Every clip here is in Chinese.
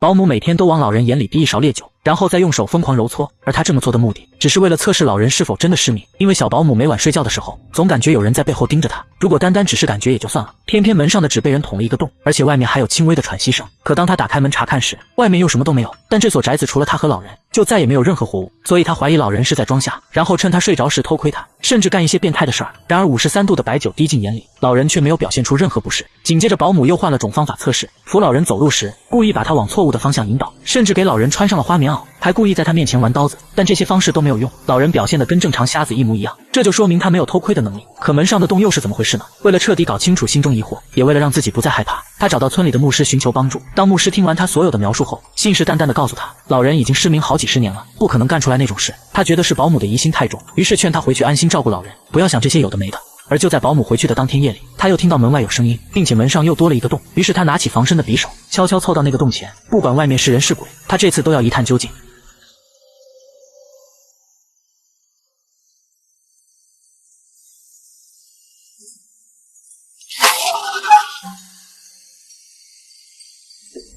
保姆每天都往老人眼里滴一勺烈酒，然后再用手疯狂揉搓，而他这么做的目的，只是为了测试老人是否真的失明。因为小保姆每晚睡觉的时候，总感觉有人在背后盯着他。如果单单只是感觉也就算了，偏偏门上的纸被人捅了一个洞，而且外面还有轻微的喘息声。可当他打开门查看时，外面又什么都没有。但这所宅子除了他和老人，就再也没有任何活物，所以他怀疑老人是在装瞎，然后趁他睡着时偷窥他，甚至干一些变态的事儿。然而53度的白酒滴进眼里，老人却没有表现出任何不适。紧接着保姆又换了种方法测试，扶老人走路时，故意把他往错误的方向引导，甚至给老人穿上了花棉袄，还故意在他面前玩刀子。但这些方式都没有用，老人表现得跟正常瞎子一模一样，这就说明他没有偷窥的能力。可门上的洞又是怎么回事呢？为了彻底搞清楚心中疑惑，也为了让自己不再害怕，他找到村里的牧师寻求帮助。当牧师听完他所有的描述后，信誓旦旦地告诉他，老人已经失明好几十年了，不可能干出来那种事。他觉得是保姆的疑心太重，于是劝他回去安心照顾老人，不要想这些有的没的。而就在保姆回去的当天夜里，他又听到门外有声音，并且门上又多了一个洞。于是他拿起防身的匕首，悄悄凑到那个洞前，不管外面是人是鬼，他这次都要一探究竟。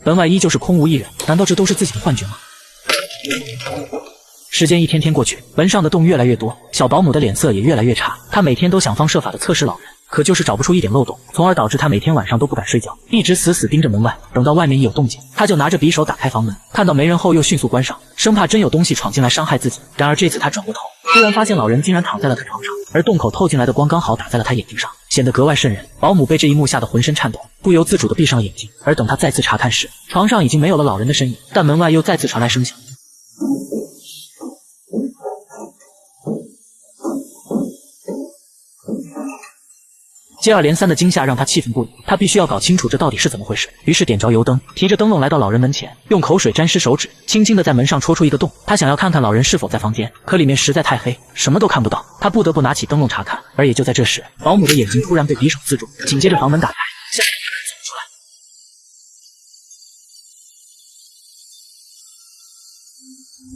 门外依旧是空无一人，难道这都是自己的幻觉吗？时间一天天过去，门上的洞越来越多，小保姆的脸色也越来越差。他每天都想方设法的测试老人，可就是找不出一点漏洞，从而导致他每天晚上都不敢睡觉，一直死死盯着门外。等到外面一有动静，他就拿着匕首打开房门，看到没人后又迅速关上，生怕真有东西闯进来伤害自己。然而这次他转过头，突然发现老人竟然躺在了他床上，而洞口透进来的光刚好打在了他眼睛上，显得格外瘆人。保姆被这一幕吓得浑身颤抖，不由自主地闭上了眼睛。而等他再次查看时，床上已经没有了老人的身影，但门外又再次传来声响。接二连三的惊吓让他气愤不已，他必须要搞清楚这到底是怎么回事。于是点着油灯，提着灯笼来到老人门前，用口水沾湿手指，轻轻地在门上戳出一个洞。他想要看看老人是否在房间，可里面实在太黑，什么都看不到。他不得不拿起灯笼查看。而也就在这时，保姆的眼睛突然被匕首刺中，紧接着房门打开，下面一个人走出来。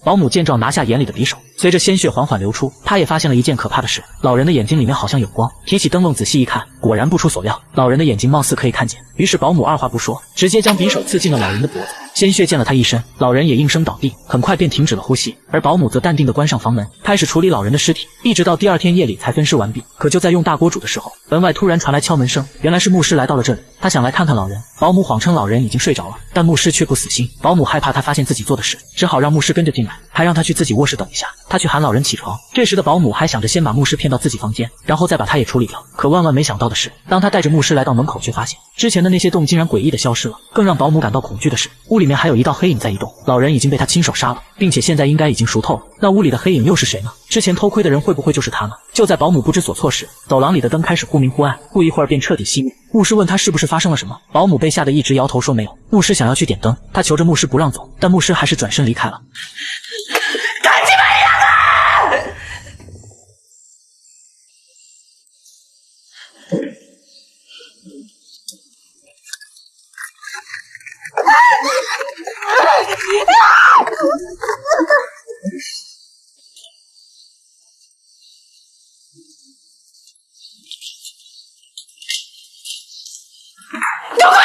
保姆见状拿下眼里的匕首，随着鲜血缓缓流出，他也发现了一件可怕的事，老人的眼睛里面好像有光。提起灯笼仔细一看，果然不出所料，老人的眼睛貌似可以看见。于是保姆二话不说，直接将匕首刺进了老人的脖子，鲜血溅了他一身，老人也应声倒地，很快便停止了呼吸。而保姆则淡定地关上房门，开始处理老人的尸体，一直到第二天夜里才分尸完毕。可就在用大锅煮的时候，门外突然传来敲门声，原来是牧师来到了这里，他想来看看老人。保姆谎称老人已经睡着了，但牧师却不死心。保姆害怕他发现自己做的事，只好让牧师跟着进来，还让他去自己卧室等一下，他去喊老人起床。这时的保姆还想着先把牧师骗到自己房间，然后再把他也处理掉。可万万没想到的是，当他带着牧师来到门口，却发现之前的那些洞竟然诡异的消失了。更让保姆感到恐惧的是，屋里面还有一道黑影在移动，老人已经被他亲手杀了，并且现在应该已经熟透了。那屋里的黑影又是谁呢？之前偷窥的人会不会就是他呢？就在保姆不知所措时，走廊里的灯开始忽明忽暗，不一会儿便彻底熄灭。牧师问他是不是发生了什么，保姆被吓得一直摇头说没有。牧师想要去点灯，他求着牧师不让走，但牧师还是转身离开了。赶紧把你都快